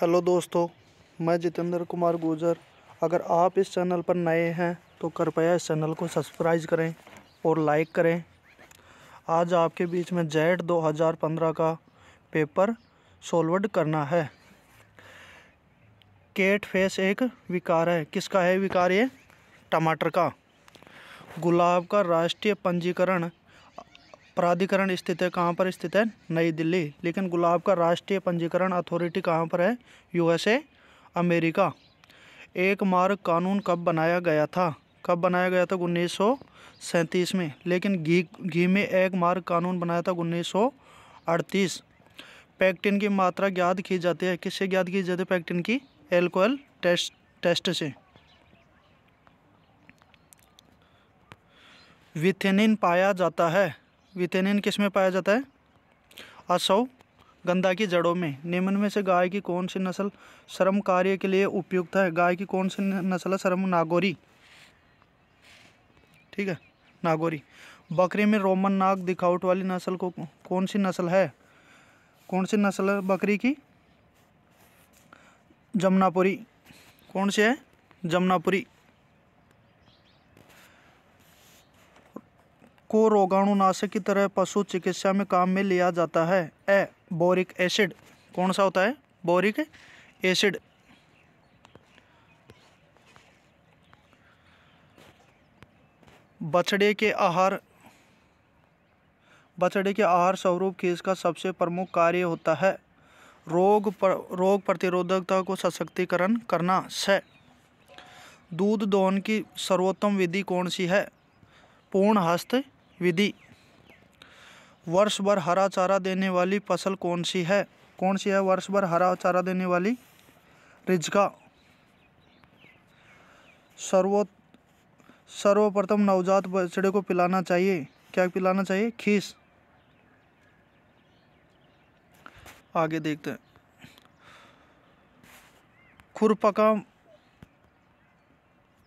Hello दोस्तों, मैं जितेंद्र कुमार गुर्जर। अगर आप इस चैनल पर नए हैं तो कृपया इस चैनल को सब्सक्राइब करें और लाइक करें। आज आपके बीच में जेट 2015 का पेपर सॉल्व करना है। कैट फेस एक विकार है। किसका है विकार? ये टमाटर का। गुलाब का राष्ट्रीय पंजीकरण प्राधिकरण स्थित है कहाँ पर? स्थित है नई दिल्ली। लेकिन गुलाब का राष्ट्रीय पंजीकरण अथॉरिटी कहाँ पर है? USA, America. एक मार्ग कानून कब बनाया गया था? कब बनाया गया था? 1937 में। लेकिन घी में एक मार्ग कानून बनाया था 1938। पैक्टिन की मात्रा ज्ञात की जाती है। किससे ज्ञात की जाती है पैक्टिन की? एल्कोहल टेस्ट से। विथेनिन पाया जाता है। विथेनिन किस में पाया जाता है? अश्वगंधा की जड़ों में। निम्न में से गाय की कौन सी नस्ल श्रम कार्य के लिए उपयुक्त है? गाय की कौन सी नस्ल है श्रम? नागौरी। ठीक है, नागौरी। बकरी में रोमन नाक दिखावट वाली नस्ल को कौन सी नस्ल है? कौन सी नस्ल है बकरी की? जमनापुरी। कौन सी है? जमनापुरी। को रोगाणुनाशक की तरह पशु चिकित्सा में काम में लिया जाता है। Boric acid. कौन सा होता है? Boric acid. बछड़े के आहार स्वरूप किसका सबसे प्रमुख कार्य होता है? रोग प्रतिरोधकता को सशक्तिकरण करना। दूध दोहन की सर्वोत्तम विधि कौन सी है? पूर्ण हस्त विधि। वर्ष भर हरा चारा देने वाली फसल कौन सी है? कौन सी है वर्ष भर हरा चारा देने वाली? रिजका। सर्वप्रथम नवजात बछड़े को पिलाना चाहिए। क्या पिलाना चाहिए? खीस। आगे देखते हैं।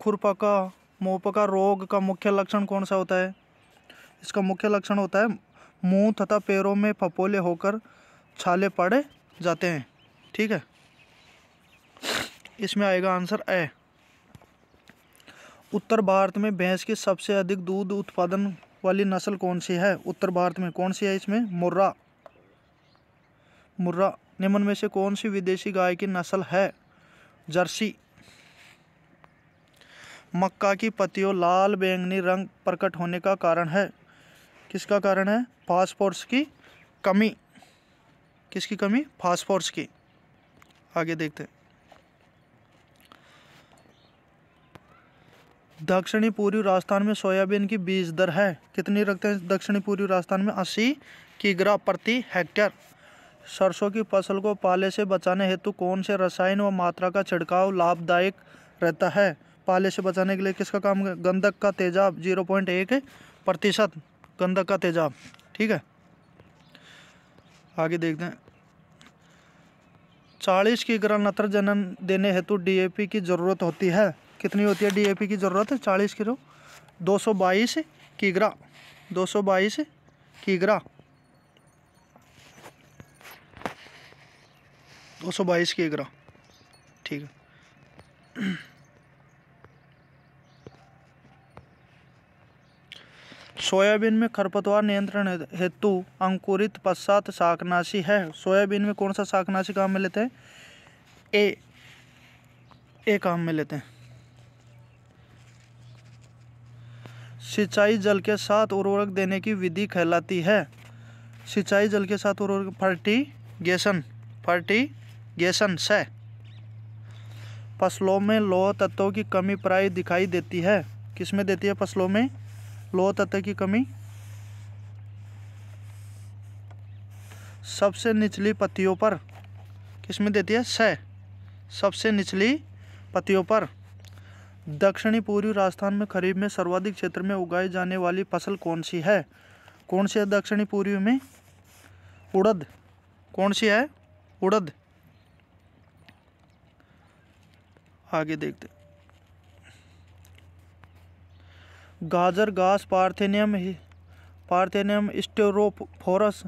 खुरपका मोपका रोग का मुख्य लक्षण कौन सा होता है? इसका मुख्य लक्षण होता है मुंह तथा पैरों में फफोले होकर छाले पड़ जाते हैं। ठीक है, इसमें आएगा आंसर ए। उत्तर भारत में भैंस की सबसे अधिक दूध उत्पादन वाली नस्ल कौन सी है? उत्तर भारत में कौन सी है? इसमें मुर्रा। निम्न में से कौन सी विदेशी गाय की नस्ल है? जर्सी। मक्का की पत्तियों लाल बैंगनी रंग प्रकट होने का कारण है? किसका कारण है? फास्फोरस की कमी। किसकी कमी? फास्फोरस की। आगे देखते हैं। दक्षिणी पूर्वी राजस्थान में सोयाबीन की बीज दर है। कितनी रखते हैं दक्षिणी पूर्वी राजस्थान में? 80 किग्रा प्रति हेक्टेयर। सरसों की फसल को पाले से बचाने हेतु कौन से रसायन व मात्रा का छिड़काव लाभदायक रहता है? पाले से बचाने के लिए किसका काम? गंधक का तेजाब 0.1% गंधक का तेजाब। ठीक है, आगे देखते हैं। 40 किग्रा नत्रजन देने हेतु डीएपी की जरूरत होती है। कितनी होती है डीएपी की जरूरत? 40 किलो 222 किग्रा। 222 किग्रा 222 किग्रा। ठीक है। सोयाबीन में खरपतवार नियंत्रण हेतु अंकुरित पश्चात शाकनाशी है। सोयाबीन में कौन सा शाकनाशी काम में लेते हैं? ए काम में लेते हैं। सिंचाई जल के साथ उर्वरक देने की विधि कहलाती है? सिंचाई जल के साथ उर्वरक फर्टिगेशन से। फसलों में लौह तत्वों की कमी प्राय दिखाई देती है। किसमें देती है फसलों में लौह तत्व की कमी? सबसे निचली पत्तियों पर। किसमें देती है? सबसे निचली पत्तियों पर। दक्षिणी पूर्वी राजस्थान में खरीफ में सर्वाधिक क्षेत्र में उगाई जाने वाली फसल कौन सी है? कौन सी है दक्षिणी पूर्वी में? उड़द। कौन सी है? उड़द। आगे देखते। गाजर घास पार्थेनियम स्टेरोफोरस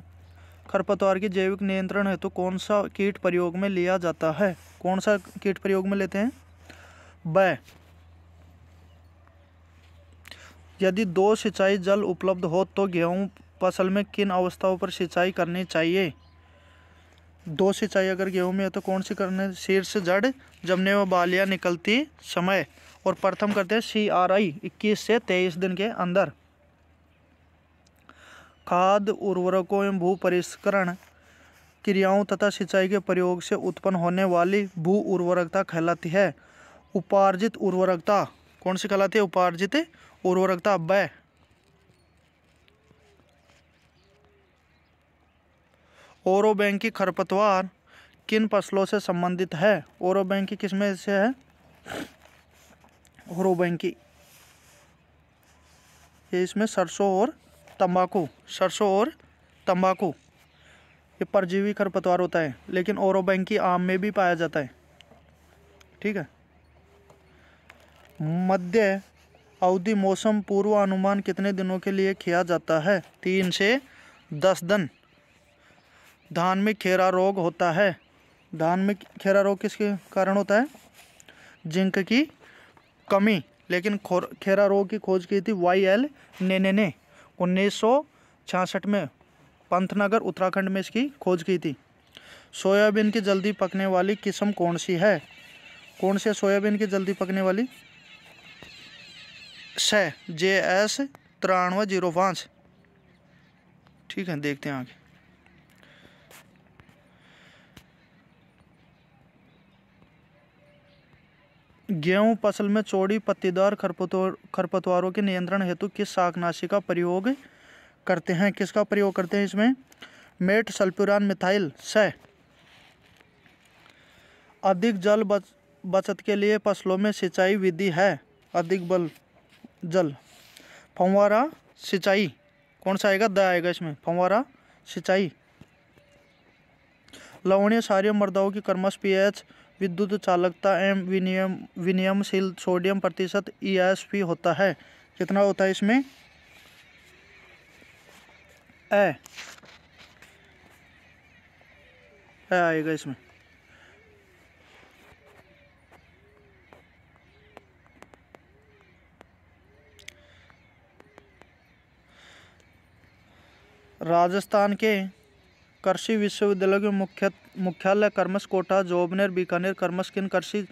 खरपतवार की जैविक नियंत्रण हेतु कौन सा कीट प्रयोग में लिया जाता है? कौन सा कीट प्रयोग में लेते हैं? ब, यदि 2 सिंचाई जल उपलब्ध हो तो गेहूँ फसल में किन अवस्थाओं पर सिंचाई करनी चाहिए? 2 सिंचाई अगर गेहूँ में है तो कौन सी करने? शीर्ष जड़ जमने व बालियाँ निकलती समय, और प्रथम करते हैं CRI 21 से 23 दिन के अंदर। खाद उर्वरकों एवं भू परिष्करण क्रियाओं तथा सिंचाई के प्रयोग से उत्पन्न होने वाली भू उर्वरकता कहलाती है उपार्जित उर्वरकता। कौन सी कहलाती है? उपार्जित उर्वरकता। ब, ओरोबैंकी खरपतवार किन फसलों से संबंधित है? ओरोबैंकी किसमें से है? ओरोबैंकी ये इसमें सरसों और तंबाकू, सरसों और तंबाकू ये परजीवी खरपतवार होता है, लेकिन ओरोबैंकी आम में भी पाया जाता है। ठीक है। मध्य अवधि मौसम पूर्वानुमान कितने दिनों के लिए किया जाता है? 3 से 10 दिन। धान में खेरा रोग होता है। धान में खेरा रोग किसके कारण होता है? जिंक की कमी। लेकिन खेरा रोग की खोज की थी YL नेने ने 1966 में पंतनगर उत्तराखंड में इसकी खोज की थी। सोयाबीन की जल्दी पकने वाली किस्म कौन सी है? कौन सी सोयाबीन की जल्दी पकने वाली? JS 9305। ठीक है, देखते हैं आगे। गेहूं फसल में चौड़ी पत्तीदार खरपतवारों के नियंत्रण हेतु किस शाकनाशी का प्रयोग करते हैं? किसका प्रयोग करते हैं इसमें? मेट सल्फ्यूरान मिथाइल से। अधिक जल बचत के लिए फसलों में सिंचाई विधि है? अधिक जल फव्वारा सिंचाई। कौन सा आएगा? द आएगा इसमें, फव्वारा सिंचाई। लवणीय क्षारीय मृदाओं की क्रमश pH, विद्युत चालकता एवं विनियमशील सोडियम प्रतिशत ESP होता है। कितना होता है इसमें? ए आएगा इसमें। राजस्थान के कृषि विश्वविद्यालय के मुख्यालय कर्मश, कोटा, जोबनेर, बीकानेर, कर्मश किन कृषि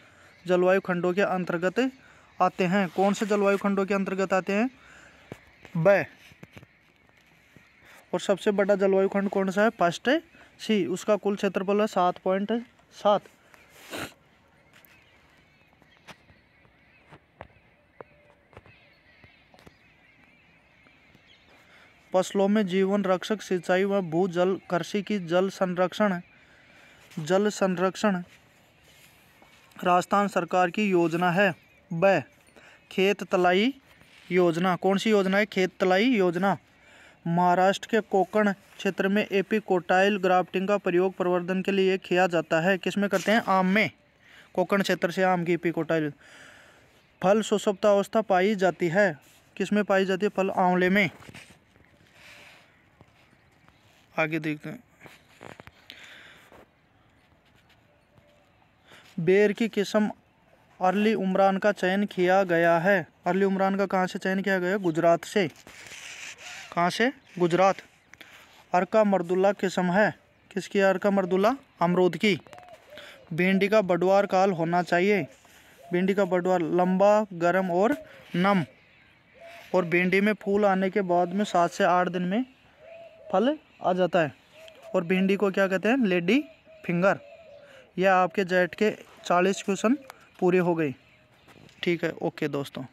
जलवायु खंडों के अंतर्गत आते हैं? कौन से जलवायु खंडों के अंतर्गत आते हैं? ब, और सबसे बड़ा जलवायु खंड कौन सा है? First C। उसका कुल क्षेत्रफल है 7.7। फसलों में जीवन रक्षक सिंचाई व भूजल कृषि की जल संरक्षण राजस्थान सरकार की योजना है। ब, खेत तलाई योजना। कौन सी योजना है? खेत तलाई योजना। महाराष्ट्र के कोंकण क्षेत्र में एपिकोटाइल ग्राफ्टिंग का प्रयोग प्रवर्धन के लिए किया जाता है। किसमें करते हैं? आम में। कोंकण क्षेत्र से आम की एपिकोटाइल। फल सुषुप्तावस्था पाई जाती है। किसमें पाई जाती है? फल आंवले में। आगे देखते हैं। बेर की किस्म अर्ली उमरान का चयन किया गया है। अर्ली उमरान का कहाँ से चयन किया गया? गुजरात से। कहाँ से? गुजरात। अर्का मर्दुला किस्म है। किसकी? अर्का मर्दुला? अमरूद की। भिंडी का बढ़वार काल होना चाहिए। भिंडी का बढ़वार लंबा, गर्म और नम। और भिंडी में फूल आने के बाद में 7 से 8 दिन में फल आ जाता है। और भिंडी को क्या कहते हैं? Lady finger. यह आपके जेट के 40 क्वेश्चन पूरे हो गए। ठीक है, ओके दोस्तों।